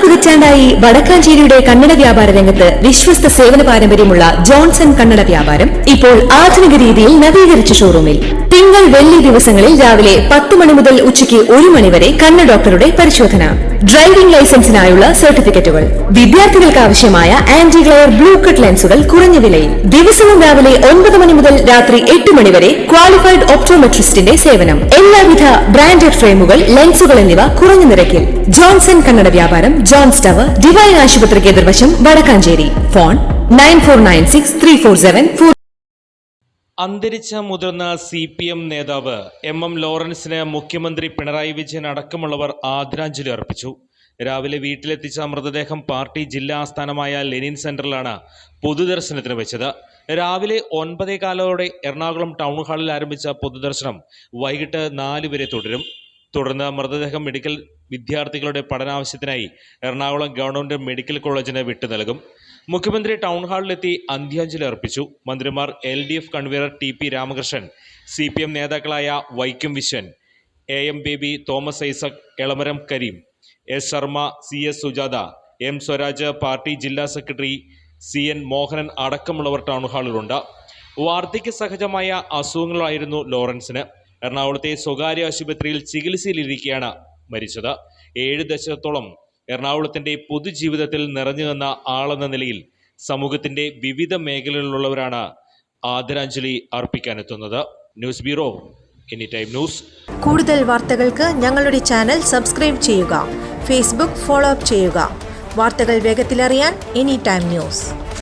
പതിറ്റാണ്ടായി വടക്കാഞ്ചേരിയുടെ കന്നഡ വ്യാപാര രംഗത്ത് വിശ്വസ്ത സേവന പാരമ്പര്യമുള്ള ജോൺസൺ കന്നഡ വ്യാപാരം ഇപ്പോൾ ആധുനിക രീതിയിൽ നവീകരിച്ച ഷോറൂമിൽ തിങ്കൾ വെള്ളി ദിവസങ്ങളിൽ രാവിലെ 10 മണി മുതൽ ഉച്ചയ്ക്ക് 1 മണി വരെ കണ്ണ് ഡോക്ടറുടെ പരിശോധന, ഡ്രൈവിംഗ് ലൈസൻസിനായുള്ള സർട്ടിഫിക്കറ്റുകൾ, വിദ്യാർത്ഥികൾക്ക് ആവശ്യമായ ആന്റി ഗ്ലെയർ ബ്ലൂ കട്ട് ലെൻസുകൾ കുറഞ്ഞ വിലയിൽ, ദിവസവും രാവിലെ 9 മണി മുതൽ രാത്രി 8 മണി വരെ ക്വാളിഫൈഡ് ഒപ്റ്റോമെട്രിസ്റ്റിന്റെ സേവനം, എല്ലാവിധ ബ്രാൻഡഡ് ഫ്രെയിമുകൾ, ലെൻസുകൾ എന്നിവ കുറഞ്ഞ നിരക്കിൽ. ജോൺസൺ കന്നഡ വ്യാപാരം, ജോൺസ് ടവർ, ഡിവൈൻ ആശുപത്രിക്ക് എതിർവശം, വടക്കാഞ്ചേരി. ഫോൺ 94963474. അന്തരിച്ച മുതിർന്ന CPM നേതാവ് MM ലോറൻസിന് മുഖ്യമന്ത്രി പിണറായി വിജയൻ അടക്കമുള്ളവർ ആദരാഞ്ജലി അർപ്പിച്ചു. രാവിലെ വീട്ടിലെത്തിച്ച മൃതദേഹം പാർട്ടി ജില്ലാ ആസ്ഥാനമായ ലെനിൻ സെന്ററിലാണ് പൊതുദർശനത്തിന് വെച്ചത്. രാവിലെ 9:15 എറണാകുളം ടൗൺ ഹാളിൽ ആരംഭിച്ച പൊതുദർശനം വൈകിട്ട് 4 വരെ തുടരും. തുടർന്ന് മൃതദേഹം മെഡിക്കൽ വിദ്യാർത്ഥികളുടെ പഠനാവശ്യത്തിനായി എറണാകുളം ഗവൺമെന്റ് മെഡിക്കൽ കോളേജിന് വിട്ടു നൽകും. മുഖ്യമന്ത്രി ടൗൺ ഹാളിലെത്തി അന്ത്യാഞ്ജലി അർപ്പിച്ചു. മന്ത്രിമാർ LDF convenor TP Ramakrishnan, CPM നേതാക്കളായ Vaikom Viswan, AM Baby, Thomas Isaac, Elamaram Kareem, S Sharma, CS Sujatha, M Swaraj, party ജില്ലാ സെക്രട്ടറി CN മോഹനൻ അടക്കമുള്ളവർ ടൗൺ ഹാളിലുണ്ട്. വാർദ്ധക്യ സഹജമായ അസുഖങ്ങളായിരുന്നു ലോറൻസിന്. എറണാകുളത്തെ സ്വകാര്യ ആശുപത്രിയിൽ ചികിത്സയിലിരിക്കെയാണ് മരിച്ചത്. 7 ദശകത്തോളം എറണാകുളത്തിന്റെ പൊതുജീവിതത്തിൽ നിറഞ്ഞു നിന്ന ആളെന്ന നിലയിൽ സമൂഹത്തിന്റെ വിവിധ മേഖലകളിലുള്ളവരാണ് ആദരാഞ്ജലി അർപ്പിക്കാനെത്തുന്നത്. News bureau, any time news. കൂടുതൽ വാർത്തകൾക്ക് ഞങ്ങളുടെ ചാനൽ സബ്സ്ക്രൈബ് ചെയ്യുക. ഫേസ്ബുക്ക് ഫോളോ അപ്പ് ചെയ്യുക. വാർത്തകൾ വേഗത്തിലറിയാൻ എനി ടൈം ന്യൂസ്.